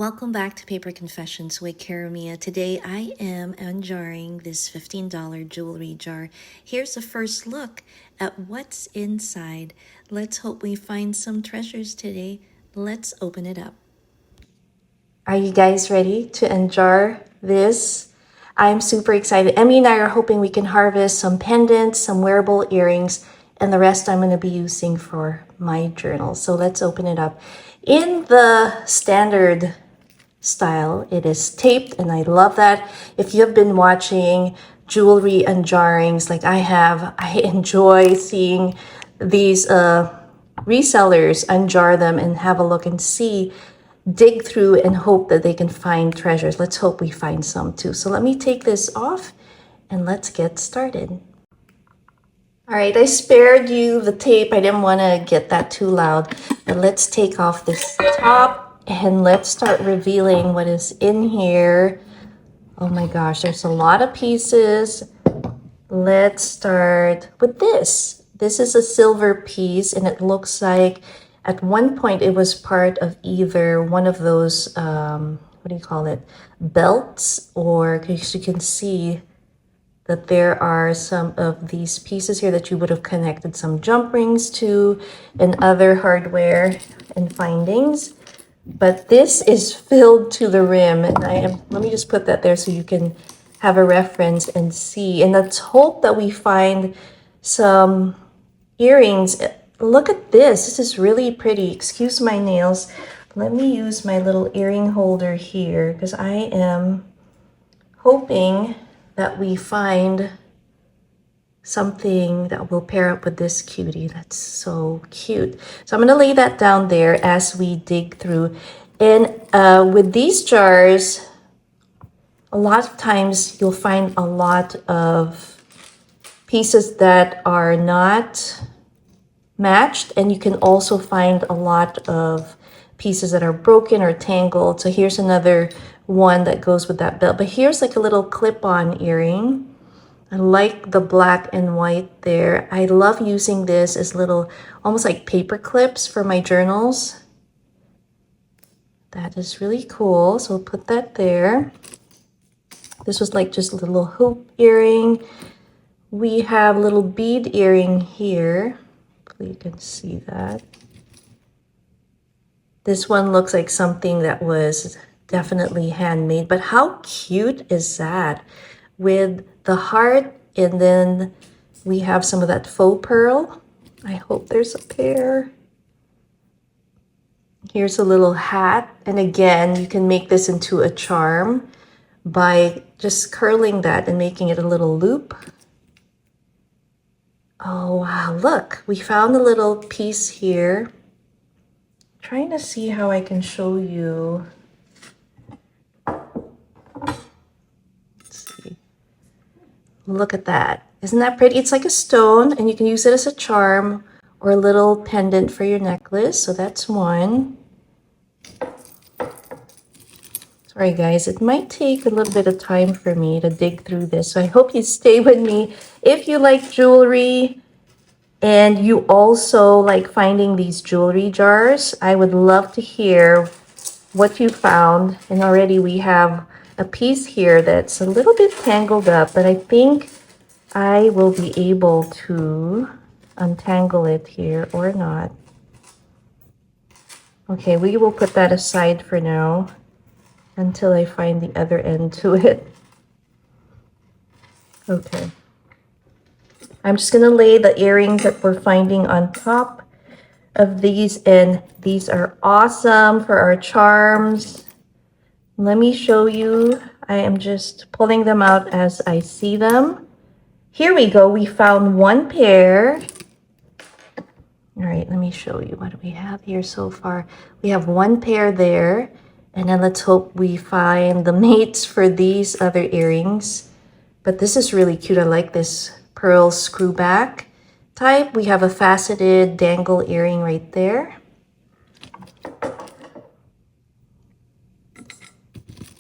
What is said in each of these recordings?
Welcome back to Paper Confessions with Karamia. Today I am unjarring this $15 jewelry jar. Here's a first look at what's inside. Let's hope we find some treasures today. Let's open it up. Are you guys ready to unjar this? I'm super excited. Emmy and I are hoping we can harvest some pendants, some wearable earrings, and the rest I'm going to be using for my journal. So let's open it up. In the standard style, it is taped, and I love that. If you have been watching jewelry unjarrings like I have, I enjoy seeing these resellers unjar them and have a look and see, dig through and hope that they can find treasures. Let's hope we find some too. So let me take this off and let's get started. All right, I spared you the tape. I didn't want to get that too loud. But let's take off this top and let's start revealing what is in here. Oh my gosh, there's a lot of pieces. Let's start with this. This is a silver piece, and it looks like at one point it was part of either one of those, what do you call it, belts, or as you can see, that there are some of these pieces here that you would have connected some jump rings to and other hardware and findings. But this is filled to the rim, and let me just put that there so you can have a reference and see. And let's hope that we find some earrings. Look at this. This is really pretty. Excuse my nails. Let me use my little earring holder here because I am hoping that we find something that will pair up with this cutie. That's so cute. So I'm going to lay that down there as we dig through. And with these jars, a lot of times you'll find a lot of pieces that are not matched, and you can also find a lot of pieces that are broken or tangled. So here's another one that goes with that belt. But here's like a little clip-on earring. I like the black and white there. I love using this as little, almost like paper clips for my journals. That is really cool. So we'll put that there. This was like just a little hoop earring. We have a little bead earring here. Hopefully you can see that. This one looks like something that was definitely handmade, but how cute is that? With the heart, and then we have some of that faux pearl. I hope there's a pair. Here's a little hat, and again, you can make this into a charm by just curling that and making it a little loop. Oh wow, look, we found a little piece here. Trying to see how I can show you. Let's see. Look at that. Isn't that pretty? It's like a stone, and you can use it as a charm or a little pendant for your necklace. So that's one. Sorry guys, it might take a little bit of time for me to dig through this. So I hope you stay with me. If you like jewelry and you also like finding these jewelry jars, I would love to hear what you found. And already we have a piece here that's a little bit tangled up, but I think I will be able to untangle it here or not. Okay, we will put that aside for now until I find the other end to it. Okay. I'm just going to lay the earrings that we're finding on top of these, and these are awesome for our charms. Let me show you. I am just pulling them out as I see them. Here we go. We found one pair. All right, let me show you. What do we have here so far? We have one pair there, and then let's hope we find the mates for these other earrings. But this is really cute. I like this pearl screw back type. We have a faceted dangle earring right there.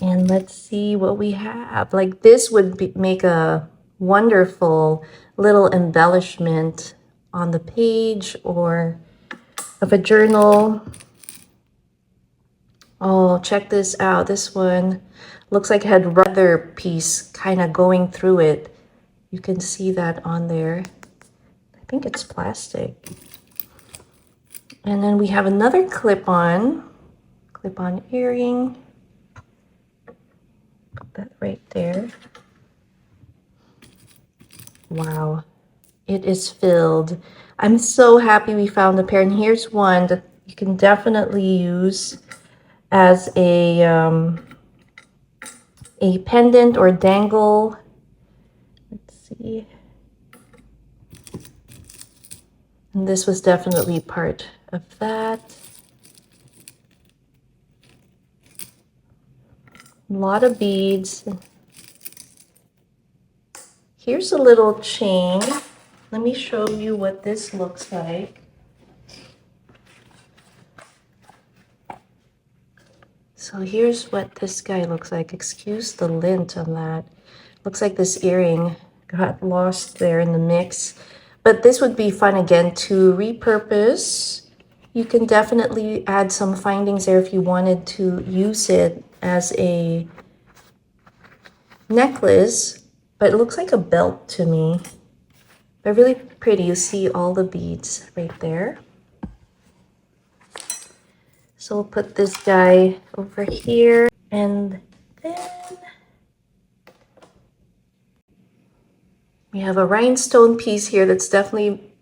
And let's see what we have. Like this would make a wonderful little embellishment on the page or of a journal. Oh, check this out. This one looks like it had rubber piece kind of going through it. You can see that on there. I think it's plastic. And then we have another clip-on earring. Put that right there. Wow, it is filled. I'm so happy we found a pair. And here's one that you can definitely use as a pendant or dangle. Let's see. And this was definitely part of that. A lot of beads. Here's a little chain. Let me show you what this looks like. So here's what this guy looks like. Excuse the lint on that. Looks like this earring got lost there in the mix. But this would be fun again to repurpose. You can definitely add some findings there if you wanted to use it as a necklace, but it looks like a belt to me. They're really pretty. You see all the beads right there. So we'll put this guy over here, and then we have a rhinestone piece here that's definitely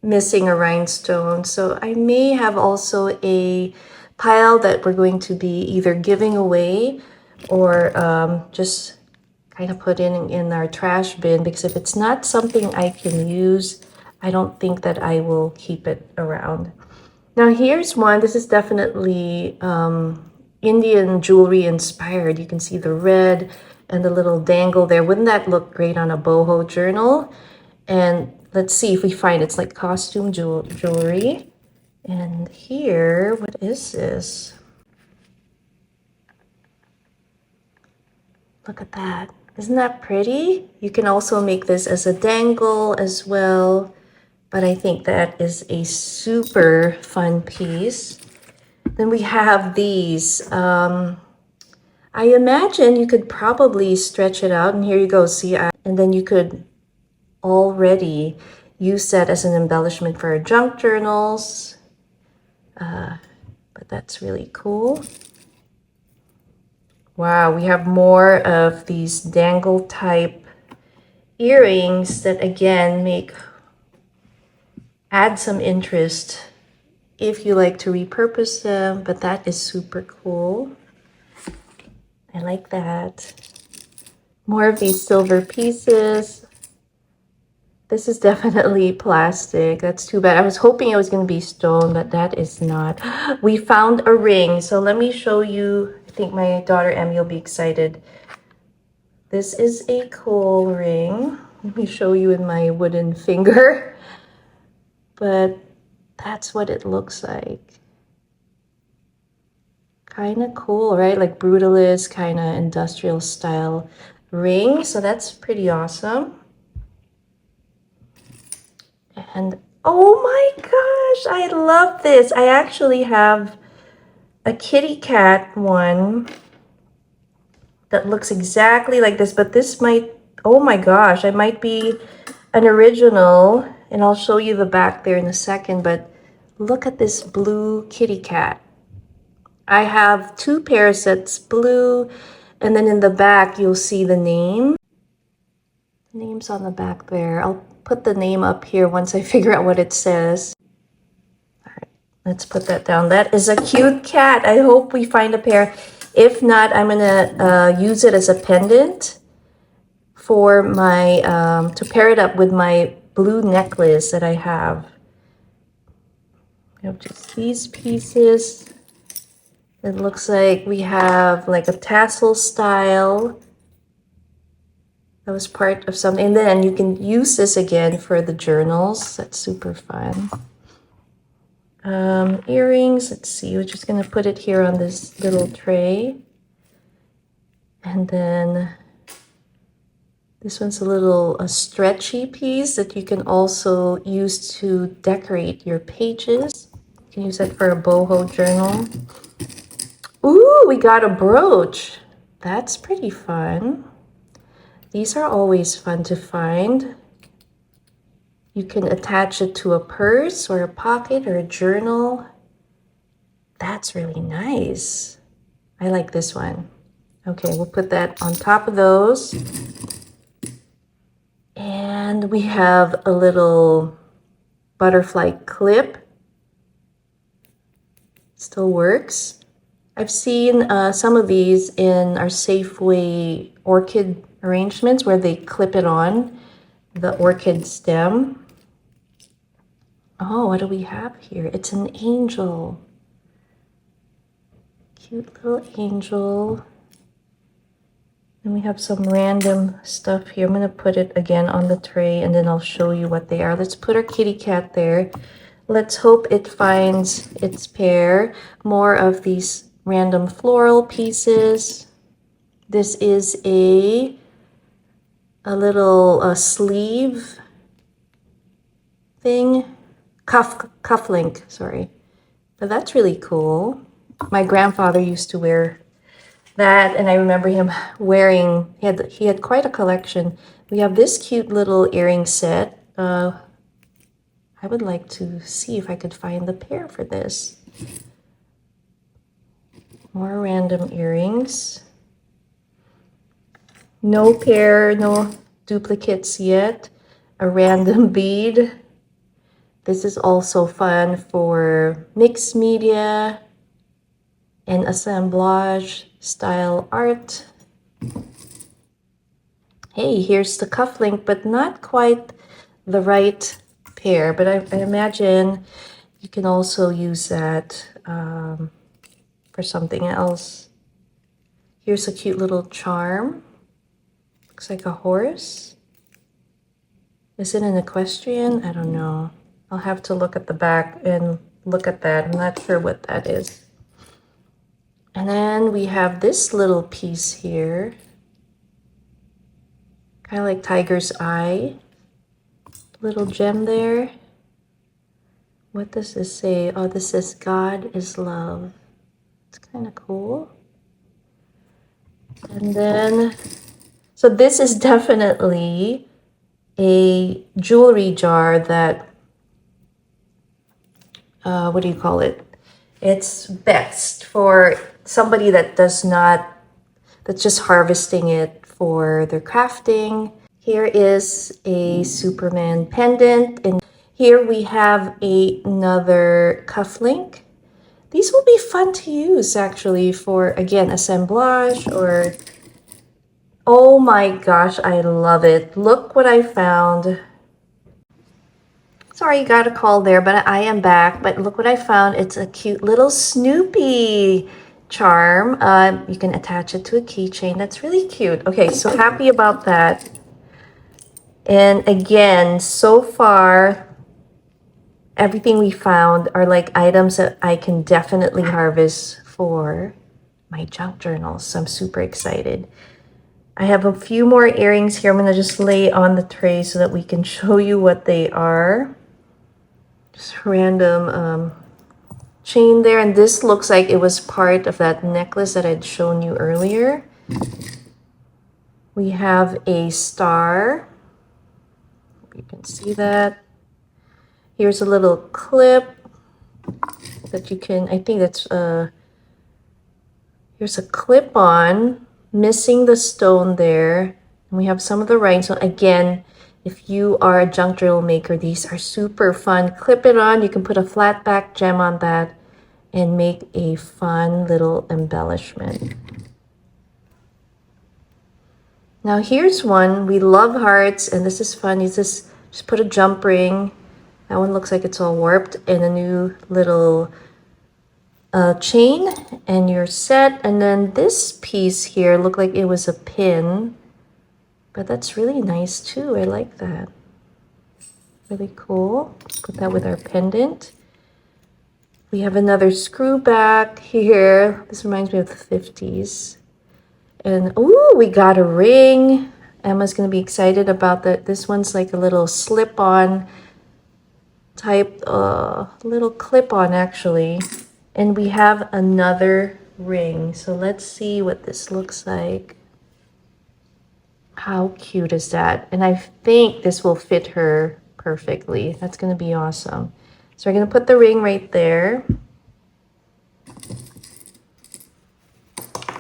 missing a rhinestone. So I may have also a pile that we're going to be either giving away or just kind of put in our trash bin, because if it's not something I can use, I don't think that I will keep it around. Now here's one. This is definitely Indian jewelry inspired. You can see the red and the little dangle there. Wouldn't that look great on a boho journal? And let's see if we find it's like costume jewelry. And here, what is this? Look at that. Isn't that pretty? You can also make this as a dangle as well. But I think that is a super fun piece. Then we have these. I imagine you could probably stretch it out. And here you go. See, and then you could already use that as an embellishment for our junk journals. But that's really cool. Wow, we have more of these dangle type earrings that again add some interest if you like to repurpose them, but that is super cool. I like that. More of these silver pieces. This is definitely plastic. That's too bad. I was hoping it was going to be stone, but that is not. We found a ring. So let me show you. I think my daughter Emmy will be excited. This is a cool ring. Let me show you in my wooden finger. But that's what it looks like. Kind of cool, right? Like brutalist, kind of industrial style ring. So that's pretty awesome. And oh my gosh, I love this. I actually have a kitty cat one that looks exactly like this, but this might, oh my gosh, it might be an original, and I'll show you the back there in a second, but look at this blue kitty cat. I have two pairs that's blue, and then in the back you'll see the name. The name's on the back there. I'll put the name up here once I figure out what it says. All right, let's put that down. That is a cute cat. I hope we find a pair. If not, I'm gonna use it as a pendant for my, to pair it up with my blue necklace that I have. We have just these pieces. It looks like we have like a tassel style. That was part of something. And then you can use this again for the journals. That's super fun. Earrings. Let's see. We're just going to put it here on this little tray. And then this one's a stretchy piece that you can also use to decorate your pages. You can use that for a boho journal. Ooh, we got a brooch. That's pretty fun. These are always fun to find. You can attach it to a purse or a pocket or a journal. That's really nice. I like this one. Okay, we'll put that on top of those. And we have a little butterfly clip. Still works. I've seen some of these in our Safeway orchid arrangements where they clip it on the orchid stem. Oh, what do we have here? It's an angel. Cute little angel. And we have some random stuff here. I'm going to put it again on the tray and then I'll show you what they are. Let's put our kitty cat there. Let's hope it finds its pair. More of these random floral pieces. This is a little sleeve thing. Cuff link, sorry. But that's really cool. My grandfather used to wear that, and I remember him wearing, he had quite a collection. We have this cute little earring set. I would like to see if I could find the pair for this. More random earrings. No pair, no duplicates yet. A random bead. This is also fun for mixed media and assemblage style art. Hey, here's the cufflink, but not quite the right pair. But I imagine you can also use that for something else. Here's a cute little charm. Looks like a horse. Is it an equestrian? I don't know. I'll have to look at the back and look at that. I'm not sure what that is. And then we have this little piece here. Kind of like tiger's eye. Little gem there. What does this say? Oh, this says God is love. It's kind of cool. And then, so this is definitely a jewelry jar that, what do you call it? It's best for somebody that that's just harvesting it for their crafting. Here is a Superman pendant, and here we have another cufflink. These will be fun to use actually for, again, assemblage or, oh my gosh, I love it. Look what I found. Sorry, got a call there, but I am back. But look what I found. It's a cute little Snoopy charm. You can attach it to a keychain. That's really cute. Okay, so happy about that. And again, so far, everything we found are like items that I can definitely harvest for my junk journals. So I'm super excited. I have a few more earrings here. I'm going to just lay on the tray so that we can show you what they are. Just random chain there. And this looks like it was part of that necklace that I'd shown you earlier. We have a star. You can see that. Here's a little clip that you can, I think that's, here's a clip on, missing the stone there. And we have some of the rhinestones. Again, if you are a junk journal maker, these are super fun. Clip it on, you can put a flat back gem on that and make a fun little embellishment. Now here's one. We love hearts, and this is fun. You just put a jump ring. That one looks like it's all warped, and a new little chain, and you're set. And then this piece here looked like it was a pin, but that's really nice too. I like that. Really cool. Put that with our pendant. We have another screw back here. This reminds me of the 50s. And ooh, we got a ring. Emma's gonna be excited about that. This one's like a little slip-on type, little clip-on actually. And we have another ring. So let's see what this looks like. How cute is that? And I think this will fit her perfectly. That's going to be awesome. So we're going to put the ring right there.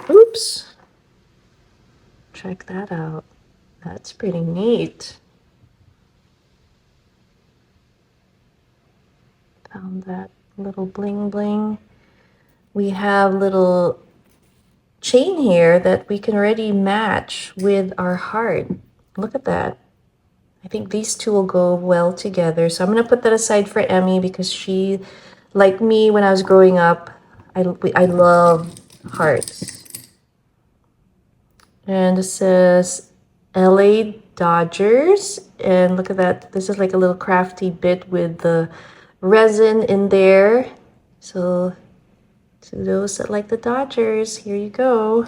Oops. Check that out. That's pretty neat. Found that little bling bling. We have little chain here that we can already match with our heart. Look at that. I think these two will go well together. So I'm going to put that aside for Emmy because she, like me when I was growing up, I love hearts. And it says LA Dodgers. And look at that. This is like a little crafty bit with the resin in there. So to those that like the Dodgers, here you go.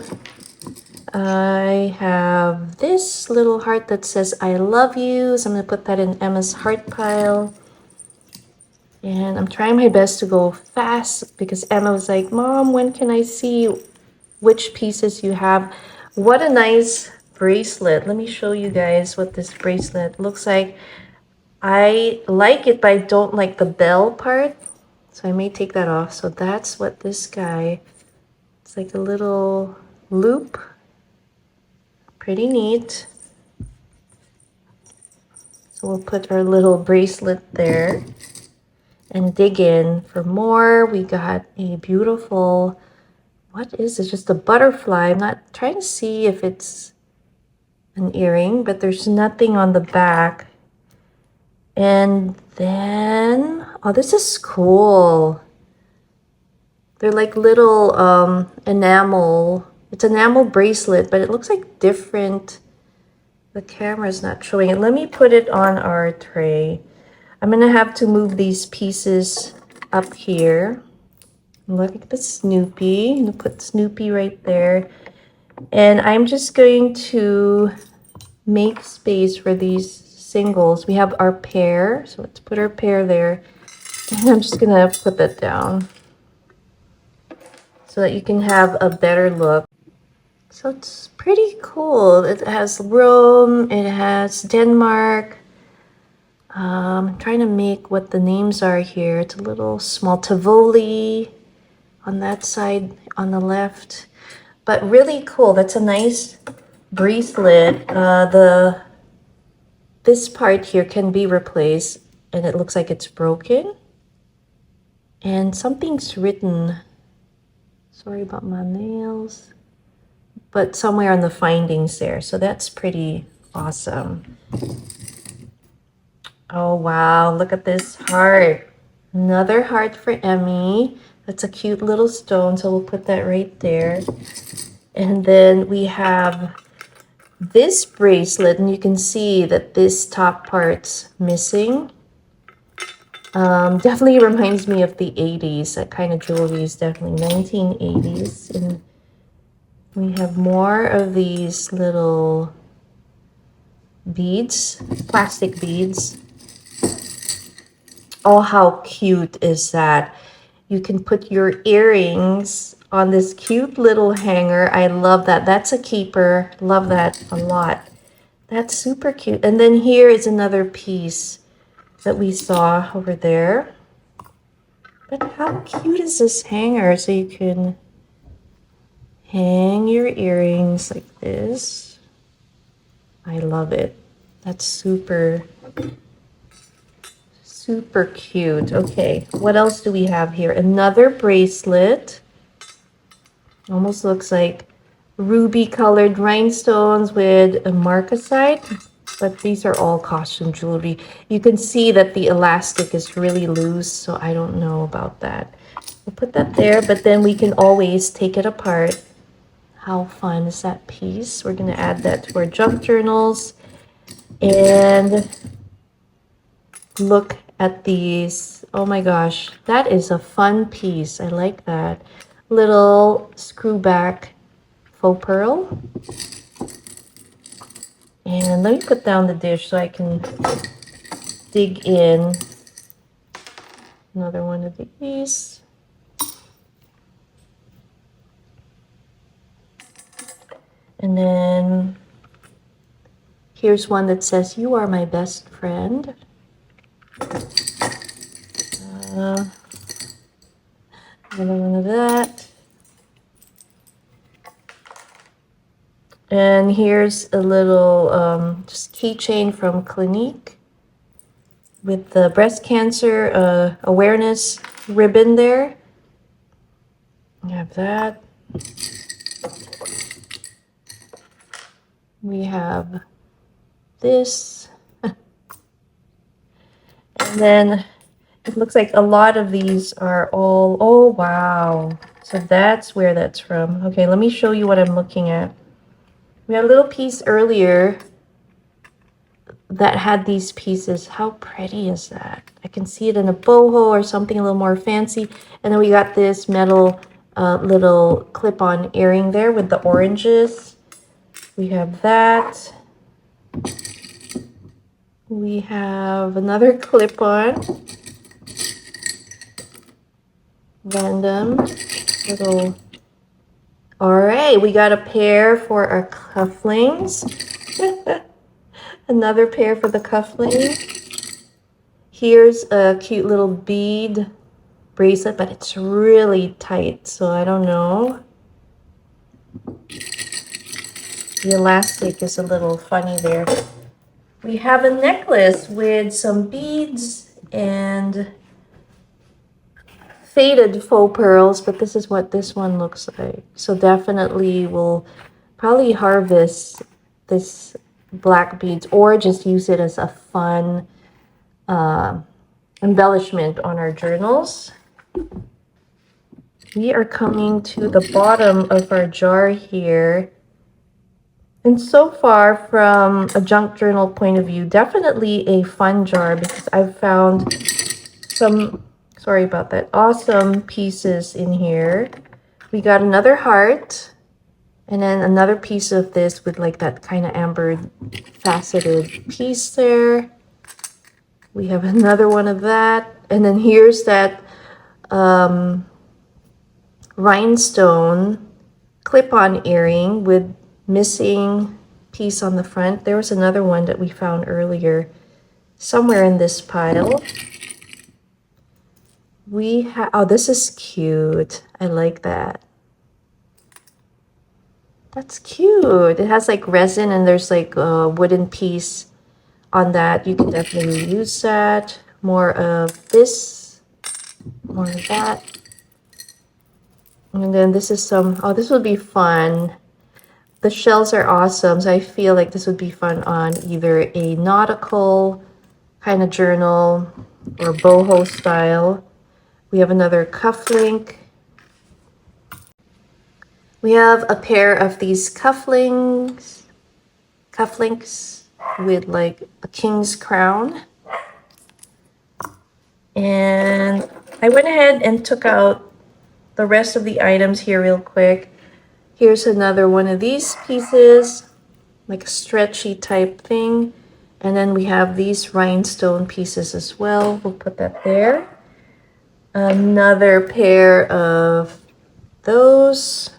I have this little heart that says I love you. So I'm going to put that in Emma's heart pile. And I'm trying my best to go fast because Emma was like, Mom, when can I see which pieces you have? What a nice bracelet. Let me show you guys what this bracelet looks like. I like it, but I don't like the bell part. So I may take that off. So that's what this guy, it's like a little loop. Pretty neat. So we'll put our little bracelet there and dig in for more. We got a beautiful, what is it? Just a butterfly. I'm not trying to see if it's an earring, but there's nothing on the back. And then, oh, this is cool. They're like little enamel. It's enamel bracelet, but it looks like different. The camera's not showing it. Let me put it on our tray. I'm going to have to move these pieces up here. Look at the Snoopy. I'm going to put Snoopy right there. And I'm just going to make space for these singles. We have our pair. So let's put our pair there. And I'm just going to put that down so that you can have a better look. So it's pretty cool. It has Rome. It has Denmark. I'm trying to make what the names are here. It's a little small. Tivoli on that side on the left. But really cool. That's a nice bracelet. This part here can be replaced. And it looks like it's broken. And something's written. Sorry about my nails. But somewhere on the findings there. So that's pretty awesome. Oh, wow. Look at this heart. Another heart for Emmy. That's a cute little stone. So we'll put that right there. And then we have this bracelet. And you can see that this top part's missing. Definitely reminds me of the 80s. That kind of jewelry is definitely 1980s. And we have more of these little beads, plastic beads. Oh, how cute is that? You can put your earrings on this cute little hanger. I love that. That's a keeper. Love that a lot. That's super cute. And then here is another piece that we saw over there. But how cute is this hanger? So you can hang your earrings like this. I love it. That's super cute. Okay, what else do we have here? Another bracelet. Almost looks like ruby colored rhinestones with a marcasite, but these are all costume jewelry. You can see that the elastic is really loose, so I don't know about that. We'll put that there, but then we can always take it apart. How fun is that piece? We're going to add that to our junk journals. And look at these. Oh my gosh, that is a fun piece. I like that. Little screw back faux pearl. And let me put down the dish so I can dig in. Another one of these. And then here's one that says, "You are my best friend." Another one of that. And here's a little just keychain from Clinique with the breast cancer awareness ribbon there. We have that. We have this. And then it looks like a lot of these are all, oh wow. So that's where that's from. Okay, let me show you what I'm looking at. We had a little piece earlier that had these pieces. How pretty is that? I can see it in a boho or something a little more fancy. And then we got this metal little clip-on earring there with the oranges. We have that. We have another clip-on. Random little. All right, we got a pair for our cufflinks. Another pair for the cufflink. Here's a cute little bead bracelet, but it's really tight, so I don't know. The elastic is a little funny there. We have a necklace with some beads and faded faux pearls, but this is what this one looks like. So definitely we'll probably harvest this black beads or just use it as a fun embellishment on our journals. We are coming to the bottom of our jar here. And so far, from a junk journal point of view, definitely a fun jar because I've found some, sorry about that, awesome pieces in here. We got another heart. And then another piece of this with like that kind of amber faceted piece there. We have another one of that. And then here's that rhinestone clip-on earring with missing piece on the front. There was another one that we found earlier somewhere in this pile. We have, oh, this is cute. I like that. That's cute. It has like resin and there's like a wooden piece on that. You can definitely use that. More of this, more of that. And then this is some, oh, this would be fun. The shells are awesome. So I feel like this would be fun on either a nautical kind of journal or boho style. We have another cufflink. We have a pair of these cufflinks with like a king's crown. And I went ahead and took out the rest of the items here real quick. Here's another one of these pieces, like a stretchy type thing. And then we have these rhinestone pieces as well. We'll put that there. Another pair of those.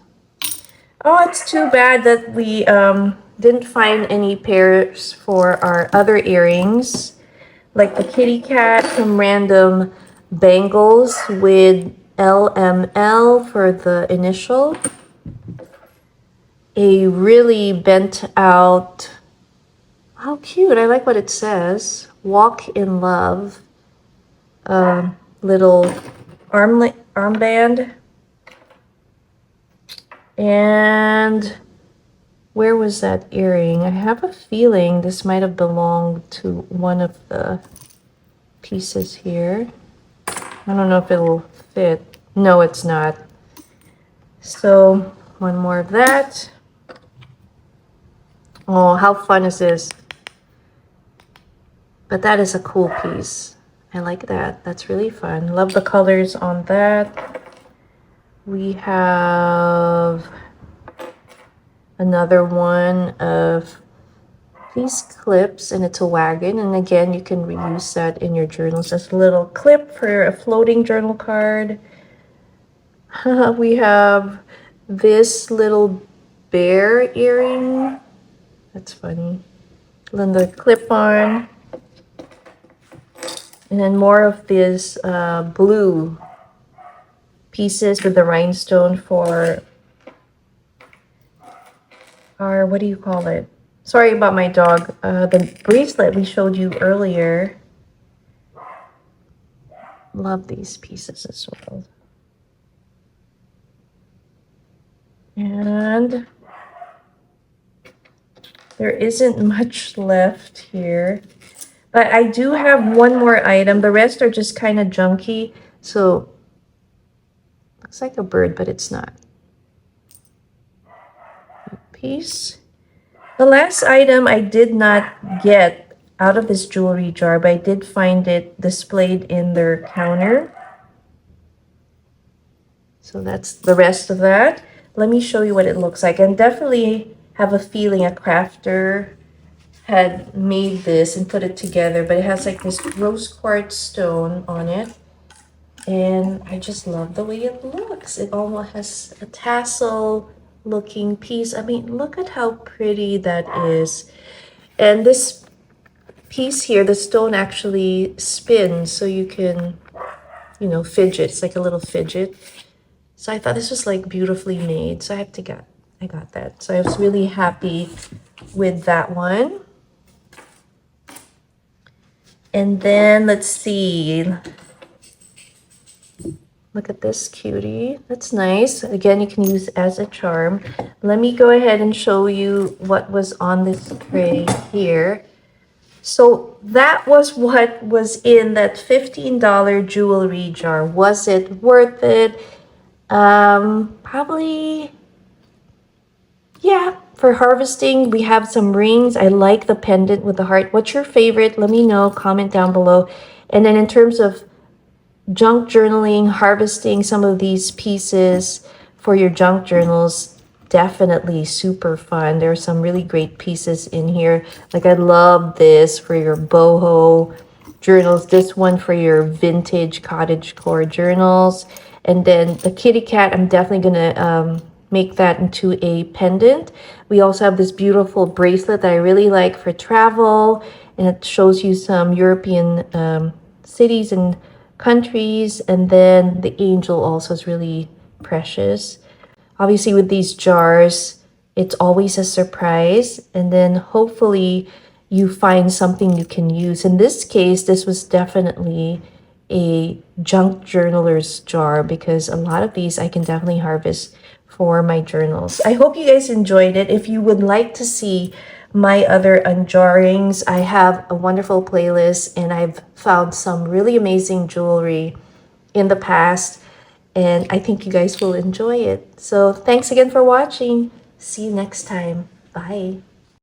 Oh, it's too bad that we didn't find any pairs for our other earrings, like the kitty cat, some random bangles with LML for the initial, a really bent out, how cute, I like what it says, Walk in Love, little armband. And where was that earring? I have a feeling this might have belonged to one of the pieces here. I don't know if it'll fit. No, it's not. So one more of that. Oh, how fun is this? But that is a cool piece. I like that. That's really fun. Love the colors on that. We have another one of these clips, and it's a wagon. And again, you can reuse that in your journals as a little clip for a floating journal card. We have this little bear earring. That's funny. Then the clip-on. And then more of this blue pieces with the rhinestone for our, what do you call it? Sorry about my dog. The bracelet we showed you earlier. Love these pieces as well. And there isn't much left here. But I do have one more item. The rest are just kind of junky. So, looks like a bird, but it's not. Piece. The last item I did not get out of this jewelry jar, but I did find it displayed in their counter. So that's the rest of that. Let me show you what it looks like. And definitely have a feeling a crafter had made this and put it together, but it has like this rose quartz stone on it. And I just love the way it looks. It almost has a tassel looking piece. I mean, look at how pretty that is. And this piece here, the stone actually spins so you can, you know, fidget. It's like a little fidget. So I thought this was like beautifully made. So I got that. So I was really happy with that one. And then let's see. Look at this cutie. That's nice. Again, you can use as a charm. Let me go ahead and show you what was on this tray here. So that was what was in that $15 jewelry jar. Was it worth it? Probably, yeah. For harvesting, we have some rings. I like the pendant with the heart. What's your favorite? Let me know. Comment down below. And then in terms of junk journaling, harvesting some of these pieces for your junk journals, definitely super fun. There are some really great pieces in here. Like I love this for your boho journals. This one for your vintage cottagecore journals. And then the kitty cat, I'm definitely gonna make that into a pendant. We also have this beautiful bracelet that I really like for travel, and it shows you some European cities and countries. And then the angel also is really precious. Obviously with these jars, it's always a surprise, and then hopefully you find something you can use. In this case, this was definitely a junk journaler's jar because a lot of these I can definitely harvest for my journals. I hope you guys enjoyed it. If you would like to see my other unjarrings, I have a wonderful playlist, and I've found some really amazing jewelry in the past, and I think you guys will enjoy it. So thanks again for watching. See you next time. Bye.